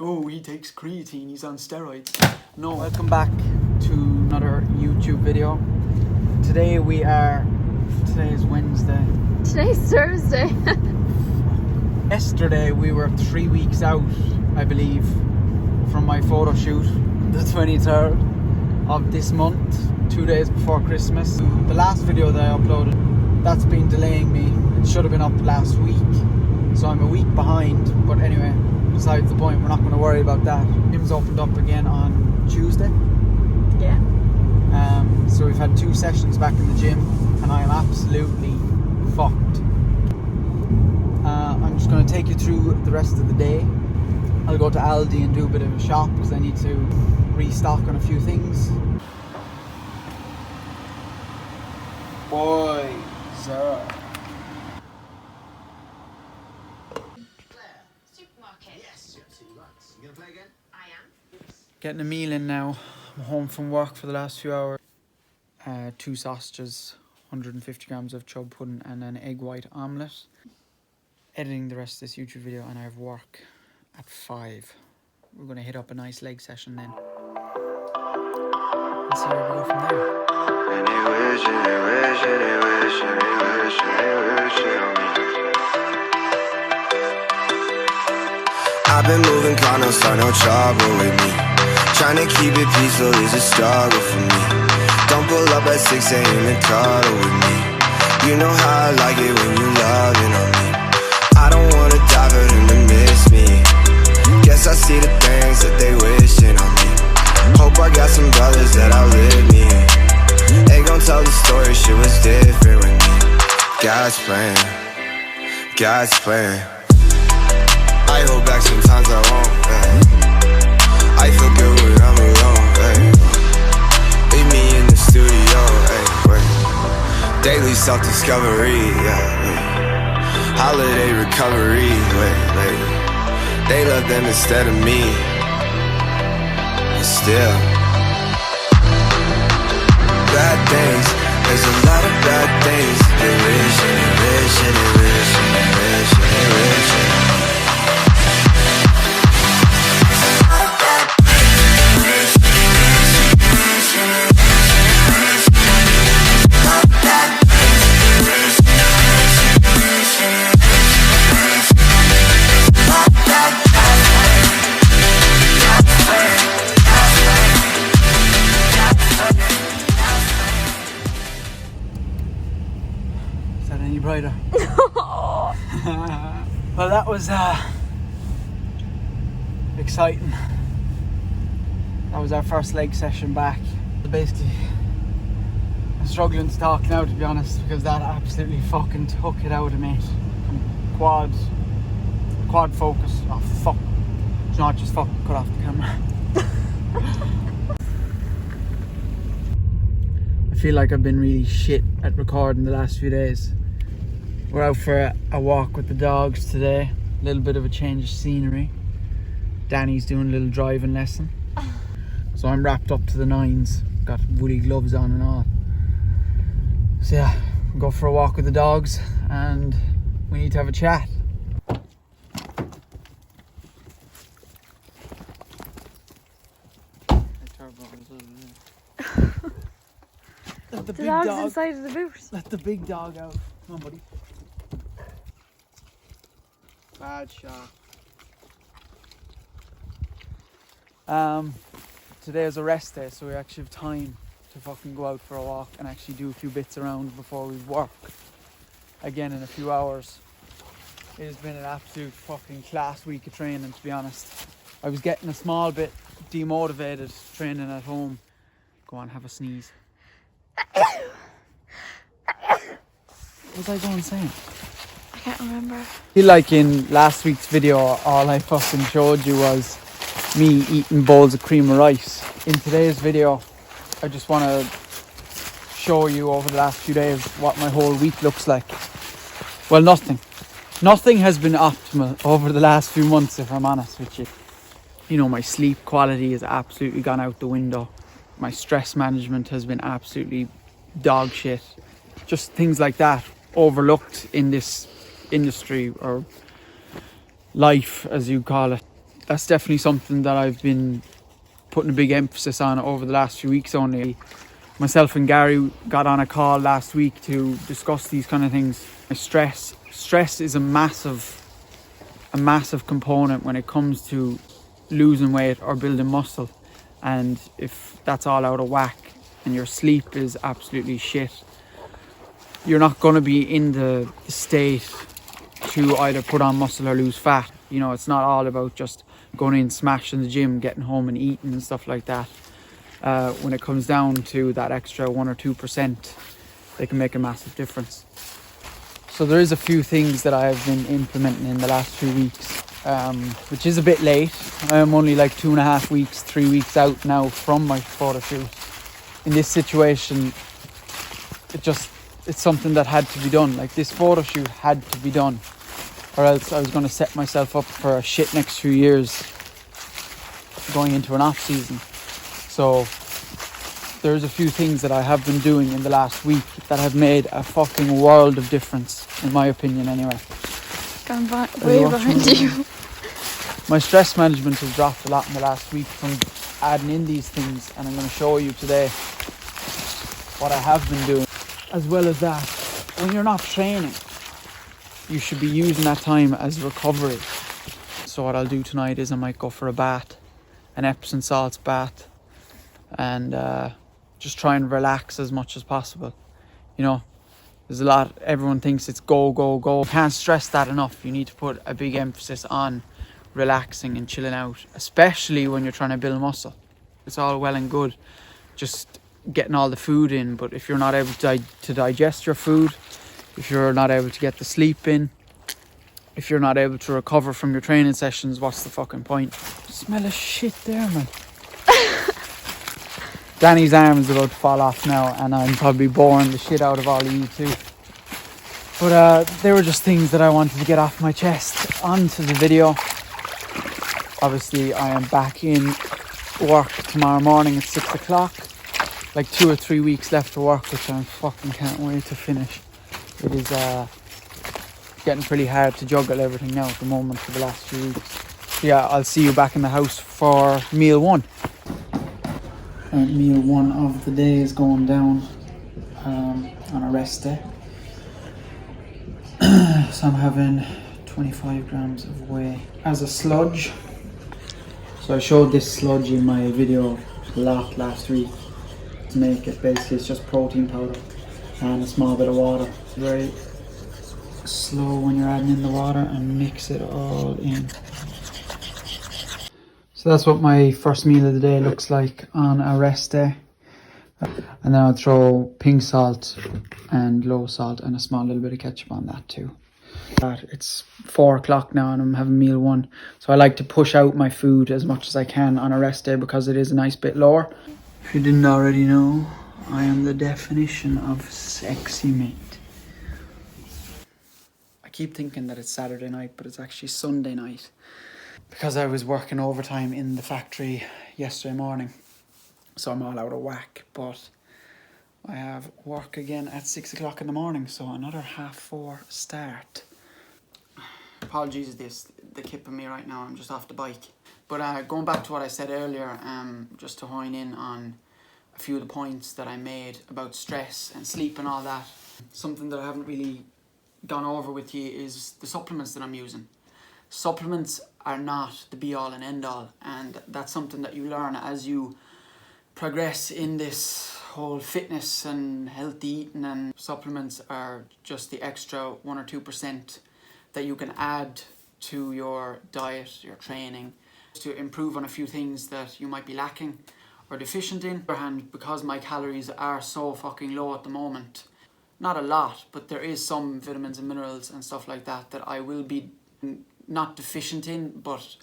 Oh, he takes creatine, he's on steroids. No. Welcome back to another YouTube video. Today is Wednesday. Today's Thursday. Yesterday we were 3 weeks out, I believe, from my photo shoot, the 23rd of this month, 2 days before Christmas. The last video that I uploaded, that's been delaying me. It should have been up last week, so I'm a week behind. But anyway, besides the point, we're not going to worry about that. Gym's opened up again on Tuesday. Yeah. So we've had 2 sessions back in the gym, and I am absolutely fucked. I'm just going to take you through the rest of the day. I'll go to Aldi and do a bit of a shop because I need to restock on a few things. Boy, sir. Supermarket. Yes, you're absolutely right. You gonna play again? I am. Getting a meal in now. I'm home from work for the last few hours. 2 sausages, 150 grams of chub pudding and an egg white omelette. Editing the rest of this YouTube video, and I have work at 5. We're going to hit up a nice leg session then. And see where we go from there. I've been moving calm, don't start no trouble with me. Trying to keep it peaceful is a struggle for me. Don't pull up at 6 a.m. and cuddle with me. You know how I like it when you loving on me. I don't wanna die for them to miss me. Guess I see the things that they wishing on me. Hope I got some brothers that outlive me. They gon' tell the story, shit was different with me. God's plan, God's plan. I hold back sometimes I won't, I feel good when I'm alone, leave me in the studio, daily self-discovery, holiday recovery, they love them instead of me, and still bad things, there's a lot of bad things. They wish and they wish and they wish and they wish and they wish and brighter. Well, that was exciting. That was our first leg session back. Basically, I'm struggling to talk now, to be honest, because that absolutely fucking took it out of me. Quad focus. Oh fuck! It's not just fucking cut off the camera. I feel like I've been really shit at recording the last few days. We're out for a walk with the dogs today. A little bit of a change of scenery. Danny's doing a little driving lesson. So I'm wrapped up to the nines. Got woolly gloves on and all. So yeah, we'll go for a walk with the dogs and we need to have a chat. Let the big dog's dog inside of the boot. Let the big dog out. Come on, buddy. Bad shot. Today is a rest day, so we actually have time to fucking go out for a walk and actually do a few bits around before we work again in a few hours. It has been an absolute fucking class week of training, to be honest. I was getting a small bit demotivated training at home. Go on, have a sneeze. What was I going saying? I can't remember. I feel like in last week's video, all I fucking showed you was me eating bowls of cream of rice. In today's video, I just want to show you over the last few days what my whole week looks like. Well, nothing. Nothing has been optimal over the last few months, if I'm honest with you. You know, my sleep quality has absolutely gone out the window. My stress management has been absolutely dog shit. Just things like that, overlooked in this industry or life, as you call it. that's definitely something that I've been putting a big emphasis on over the last few weeks only. Myself and Gary got on a call last week to discuss these kind of things. Stress is a massive component when it comes to losing weight or building muscle. And if that's all out of whack and your sleep is absolutely shit, you're not going to be in the state to either put on muscle or lose fat. You know, it's not all about just going in, smashing the gym, getting home and eating and stuff like that. When it comes down to that extra 1 or 2%, they can make a massive difference. So there is a few things that I've been implementing in the last few weeks, which is a bit late. I'm only like 2.5 weeks, 3 weeks out now from my photo shoot. In this situation, it's something that had to be done. Like, this photo shoot had to be done, or else I was going to set myself up for a shit next few years going into an off season. So there's a few things that I have been doing in the last week that have made a fucking world of difference, in my opinion anyway. Gone way behind you. My stress management has dropped a lot in the last week from adding in these things, and I'm going to show you today what I have been doing. As well as that, when you're not training, you should be using that time as recovery. So what I'll do tonight is I might go for a bath, an Epsom salts bath, and just try and relax as much as possible. You know, there's a lot, everyone thinks it's go, go, go. Can't stress that enough. You need to put a big emphasis on relaxing and chilling out, especially when you're trying to build muscle. It's all well and good just getting all the food in, but if you're not able to digest your food, if you're not able to get the sleep in, if you're not able to recover from your training sessions, what's the fucking point? Smell of shit there, man. Danny's arm is about to fall off now, and I'm probably boring the shit out of all of you too. But they were just things that I wanted to get off my chest onto the video. Obviously, I am back in work tomorrow morning at 6 o'clock. Like 2 or 3 weeks left to work, which I fucking can't wait to finish. It is getting pretty hard to juggle everything now at the moment for the last few weeks. So yeah, I'll see you back in the house for meal one. Meal one of the day is going down on a rest day. So I'm having 25 grams of whey as a sludge. So I showed this sludge in my video a lot last week. To make it, basically it's just protein powder and a small bit of water. Very slow when you're adding in the water, and mix it all in. So that's what my first meal of the day looks like on a rest day. And then I'll throw pink salt and low salt and a small little bit of ketchup on that too. It's 4 o'clock now and I'm having meal one. So I like to push out my food as much as I can on a rest day because it is a nice bit lower. If you didn't already know, I am the definition of sexy mate. I keep thinking that it's Saturday night, but it's actually Sunday night. Because I was working overtime in the factory yesterday morning. So I'm all out of whack, but I have work again at 6 o'clock in the morning, so another 4:30 start. Apologies the kip of me right now, I'm just off the bike. But going back to what I said earlier, just to hone in on a few of the points that I made about stress and sleep and all that. Something that I haven't really gone over with you is the supplements that I'm using. Supplements are not the be all and end all, and that's something that you learn as you progress in this whole fitness and healthy eating, and supplements are just the extra 1 or 2% that you can add to your diet, your training, to improve on a few things that you might be lacking or deficient in. On the other hand, because my calories are so fucking low at the moment, not a lot, but there is some vitamins and minerals and stuff like that that I will be not deficient in, but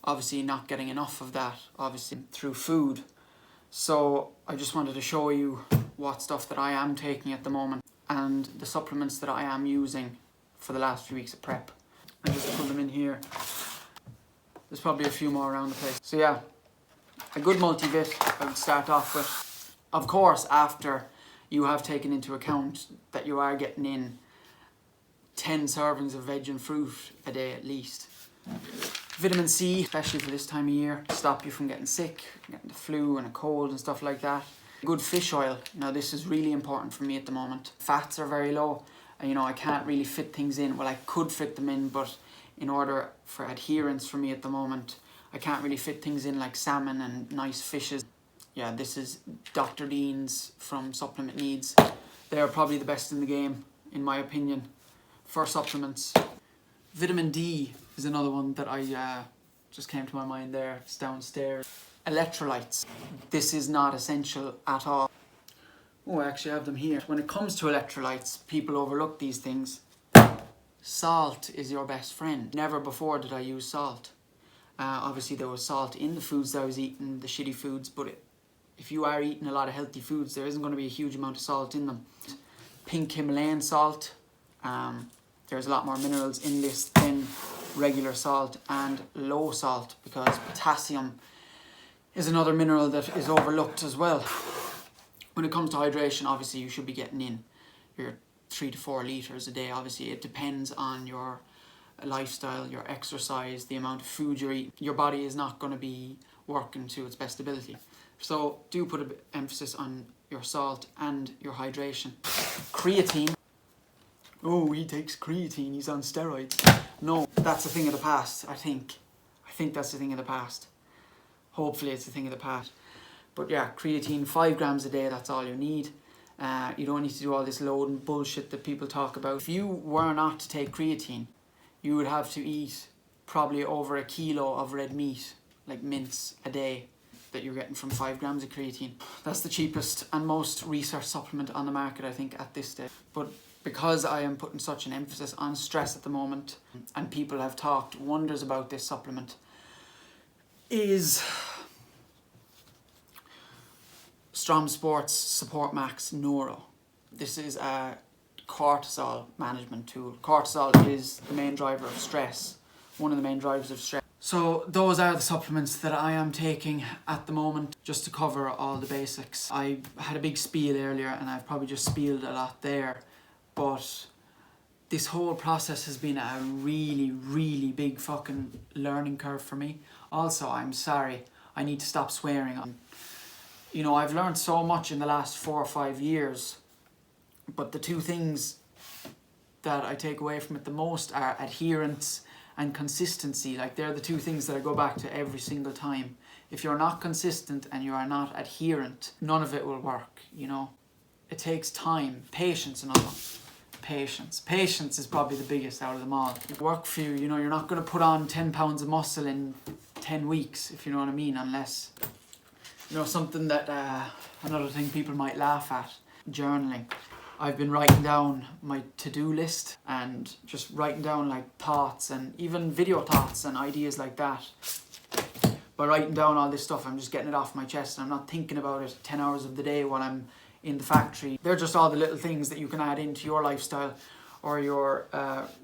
obviously not getting enough of that, obviously through food. So I just wanted to show you what stuff that I am taking at the moment and the supplements that I am using for the last few weeks of prep. I just put them in here. There's probably a few more around the place. So yeah, a good multivit I would start off with. Of course, after you have taken into account that you are getting in 10 servings of veg and fruit a day at least. Vitamin C, especially for this time of year, stop you from getting sick, getting the flu and a cold and stuff like that. Good fish oil. Now this is really important for me at the moment. Fats are very low and you know, I can't really fit things in. Well, I could fit them in, but in order for adherence for me at the moment, I can't really fit things in like salmon and nice fishes. Yeah, this is Dr. Dean's from Supplement Needs. They're probably the best in the game, in my opinion, for supplements. Vitamin D is another one that I just came to my mind there. It's downstairs. Electrolytes. This is not essential at all. Oh, I actually have them here. When it comes to electrolytes, people overlook these things. Salt is your best friend. Never before did I use salt. Obviously there was salt in the foods that I was eating, the shitty foods, but if you are eating a lot of healthy foods, there isn't going to be a huge amount of salt in them. Pink Himalayan salt, there's a lot more minerals in this than regular salt, and low salt, because potassium is another mineral that is overlooked as well. When it comes to hydration, obviously you should be getting in your 3 to 4 litres a day. Obviously it depends on your lifestyle, your exercise, the amount of food you're eating. Your body is not going to be working to its best ability. So do put a bit of emphasis on your salt and your hydration. Creatine. Oh, he takes creatine, he's on steroids. No, that's a thing of the past, I think. I think that's a thing of the past. Hopefully it's a thing of the past. But yeah, creatine, 5 grams a day, that's all you need. You don't need to do all this loading bullshit that people talk about. If you were not to take creatine, you would have to eat probably over 1 kilo of red meat, like mince, a day, that you're getting from 5 grams of creatine. That's the cheapest and most researched supplement on the market, I think, at this stage. But because I am putting such an emphasis on stress at the moment, and people have talked wonders about this supplement, is Strom Sports Support Max Neuro. This is a cortisol management tool. Cortisol is the main driver of stress, one of the main drivers of stress. So those are the supplements that I am taking at the moment, just to cover all the basics. I had a big spiel earlier and I've probably just spieled a lot there, but this whole process has been a really, really big fucking learning curve for me. Also, I'm sorry, I need to stop swearing. You know, I've learned so much in the last 4 or 5 years, but the two things that I take away from it the most are adherence and consistency. Like, they're the two things that I go back to every single time. If you're not consistent and you are not adherent, none of it will work, you know. It takes time, patience, another one. Patience is probably the biggest out of them all. It work for you, you know, you're not going to put on 10 pounds of muscle in 10 weeks, if you know what I mean, unless, you know, something that, another thing people might laugh at, journaling. I've been writing down my to-do list and just writing down like thoughts and even video thoughts and ideas like that. By writing down all this stuff, I'm just getting it off my chest and I'm not thinking about it 10 hours of the day while I'm in the factory. They're just all the little things that you can add into your lifestyle or your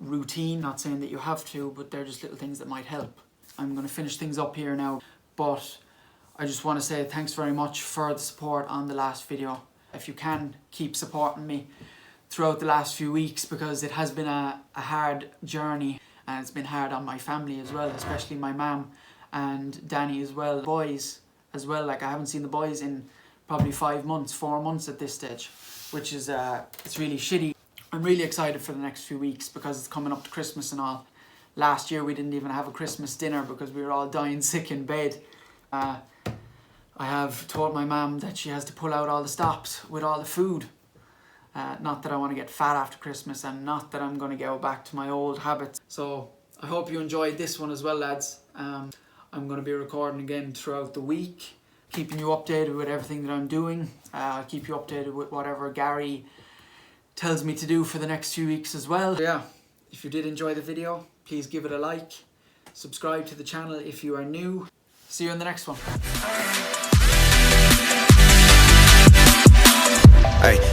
routine. Not saying that you have to, but they're just little things that might help. I'm going to finish things up here now, but I just want to say thanks very much for the support on the last video. If you can, keep supporting me throughout the last few weeks, because it has been a hard journey and it's been hard on my family as well, especially my mum and Danny as well. Boys as well, like I haven't seen the boys in probably 4 months at this stage, which is it's really shitty. I'm really excited for the next few weeks because it's coming up to Christmas and all. Last year we didn't even have a Christmas dinner because we were all dying sick in bed. I have told my mum that she has to pull out all the stops with all the food. Not that I want to get fat after Christmas and not that I'm going to go back to my old habits. So I hope you enjoyed this one as well, lads. I'm going to be recording again throughout the week, keeping you updated with everything that I'm doing. I'll keep you updated with whatever Gary tells me to do for the next few weeks as well. So yeah, if you did enjoy the video, please give it a like. Subscribe to the channel if you are new. See you in the next one. Ay,